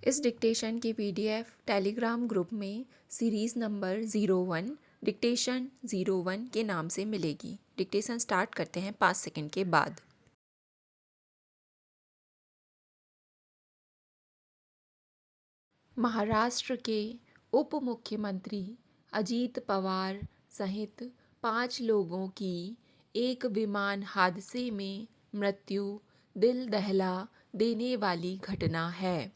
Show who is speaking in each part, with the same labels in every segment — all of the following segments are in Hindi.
Speaker 1: इस डिक्टेशन की पीडीएफ टेलीग्राम ग्रुप में सीरीज़ नंबर 01 डिक्टेशन 01 के नाम से मिलेगी। डिक्टेशन स्टार्ट करते हैं 5 सेकंड के बाद। महाराष्ट्र के उप मुख्यमंत्री अजीत पवार सहित 5 लोगों की एक विमान हादसे में मृत्यु दिल दहला देने वाली घटना है।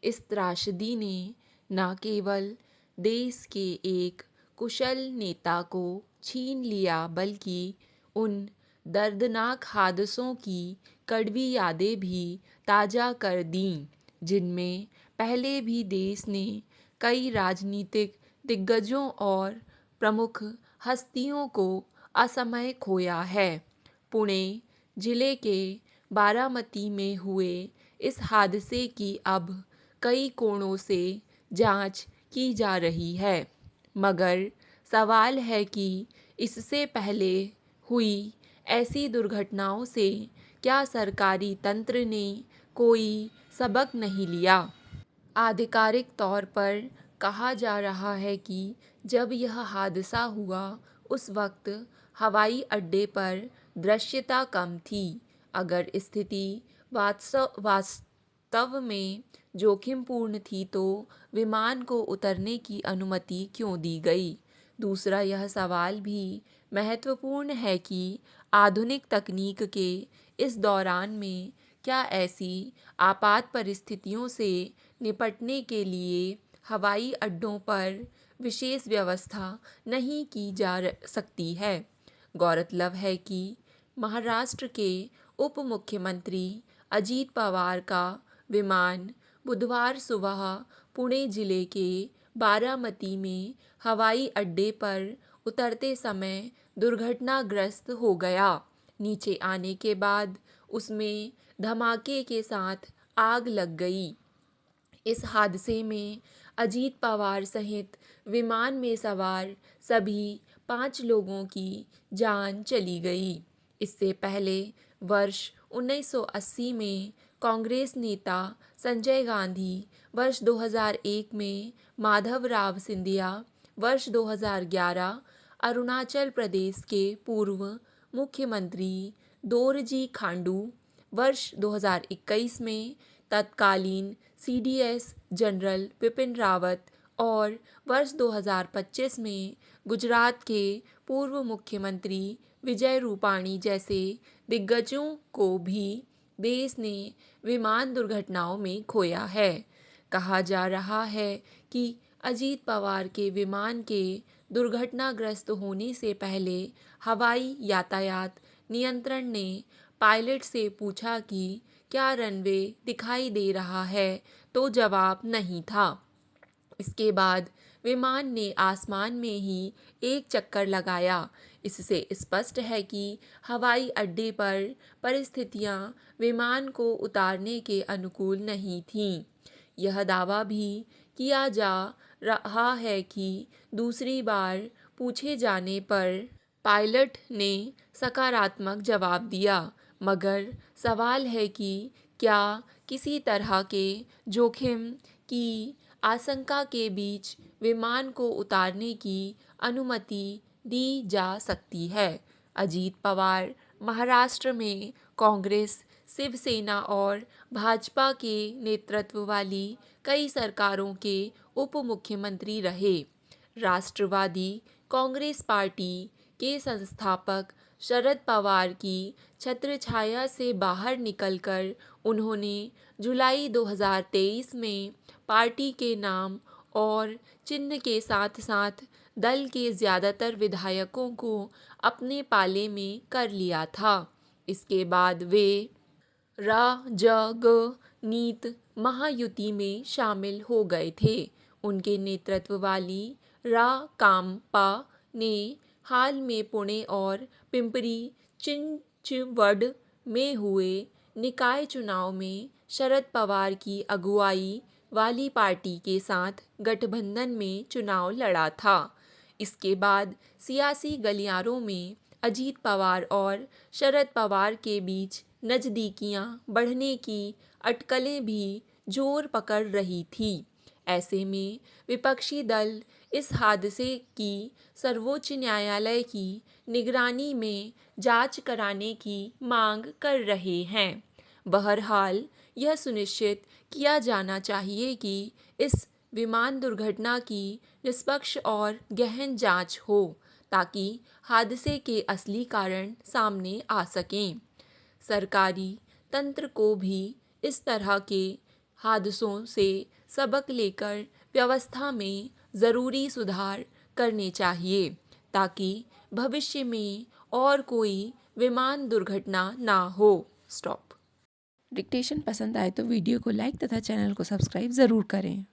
Speaker 1: इस त्रासदी ने न केवल देश के एक कुशल नेता को छीन लिया बल्कि उन दर्दनाक हादसों की कड़वी यादें भी ताज़ा कर दीं जिनमें पहले भी देश ने कई राजनीतिक दिग्गजों और प्रमुख हस्तियों को असमय खोया है। पुणे जिले के बारामती में हुए इस हादसे की अब कई कोणों से जांच की जा रही है, मगर सवाल है कि इससे पहले हुई ऐसी दुर्घटनाओं से क्या सरकारी तंत्र ने कोई सबक नहीं लिया। आधिकारिक तौर पर कहा जा रहा है कि जब यह हादसा हुआ उस वक्त हवाई अड्डे पर दृश्यता कम थी। अगर स्थिति वास्तव में जोखिमपूर्ण थी तो विमान को उतरने की अनुमति क्यों दी गई। दूसरा यह सवाल भी महत्वपूर्ण है कि आधुनिक तकनीक के इस दौरान में क्या ऐसी आपात परिस्थितियों से निपटने के लिए हवाई अड्डों पर विशेष व्यवस्था नहीं की जा सकती है। गौरतलब है कि महाराष्ट्र के उप मुख्यमंत्री अजीत पवार का विमान बुधवार सुबह पुणे जिले के बारामती में हवाई अड्डे पर उतरते समय दुर्घटनाग्रस्त हो गया। नीचे आने के बाद उसमें धमाके के साथ आग लग गई। इस हादसे में अजीत पवार सहित विमान में सवार सभी 5 लोगों की जान चली गई। इससे पहले वर्ष 1980 में कांग्रेस नेता संजय गांधी, वर्ष 2001 में माधवराव सिंधिया, वर्ष 2011 अरुणाचल प्रदेश के पूर्व मुख्यमंत्री दोरजी खांडू, वर्ष 2021 में तत्कालीन सीडीएस जनरल बिपिन रावत और वर्ष 2025 में गुजरात के पूर्व मुख्यमंत्री विजय रूपाणी जैसे दिग्गजों को भी देश ने विमान दुर्घटनाओं में खोया है। कहा जा रहा है कि अजीत पवार के विमान के दुर्घटनाग्रस्त होने से पहले हवाई यातायात नियंत्रण ने पायलट से पूछा कि क्या रनवे दिखाई दे रहा है, तो जवाब नहीं था। इसके बाद विमान ने आसमान में ही एक चक्कर लगाया। इससे स्पष्ट है कि हवाई अड्डे पर परिस्थितियां विमान को उतारने के अनुकूल नहीं थीं। यह दावा भी किया जा रहा है कि दूसरी बार पूछे जाने पर पायलट ने सकारात्मक जवाब दिया, मगर सवाल है कि क्या किसी तरह के जोखिम की आशंका के बीच विमान को उतारने की अनुमति दी जा सकती है। अजीत पवार महाराष्ट्र में कांग्रेस, शिवसेना और भाजपा के नेतृत्व वाली कई सरकारों के उप मुख्यमंत्री रहे। राष्ट्रवादी कांग्रेस पार्टी के संस्थापक शरद पवार की छत्रछाया से बाहर निकलकर उन्होंने जुलाई 2023 में पार्टी के नाम और चिन्ह के साथ साथ दल के ज़्यादातर विधायकों को अपने पाले में कर लिया था। इसके बाद वे राजगनीत महायुति में शामिल हो गए थे। उनके नेतृत्व वाली राकांपा ने हाल में पुणे और पिंपरी चिंचवड में हुए निकाय चुनाव में शरद पवार की अगुवाई वाली पार्टी के साथ गठबंधन में चुनाव लड़ा था। इसके बाद सियासी गलियारों में अजीत पवार और शरद पवार के बीच नज़दीकियां बढ़ने की अटकलें भी जोर पकड़ रही थी। ऐसे में विपक्षी दल इस हादसे की सर्वोच्च न्यायालय की निगरानी में जांच कराने की मांग कर रहे हैं। बहरहाल यह सुनिश्चित किया जाना चाहिए कि इस विमान दुर्घटना की निष्पक्ष और गहन जांच हो, ताकि हादसे के असली कारण सामने आ सकें। सरकारी तंत्र को भी इस तरह के हादसों से सबक लेकर व्यवस्था में ज़रूरी सुधार करने चाहिए, ताकि भविष्य में और कोई विमान दुर्घटना ना हो। स्टॉप। डिक्टेशन पसंद आए तो वीडियो को लाइक तथा चैनल को सब्सक्राइब ज़रूर करें।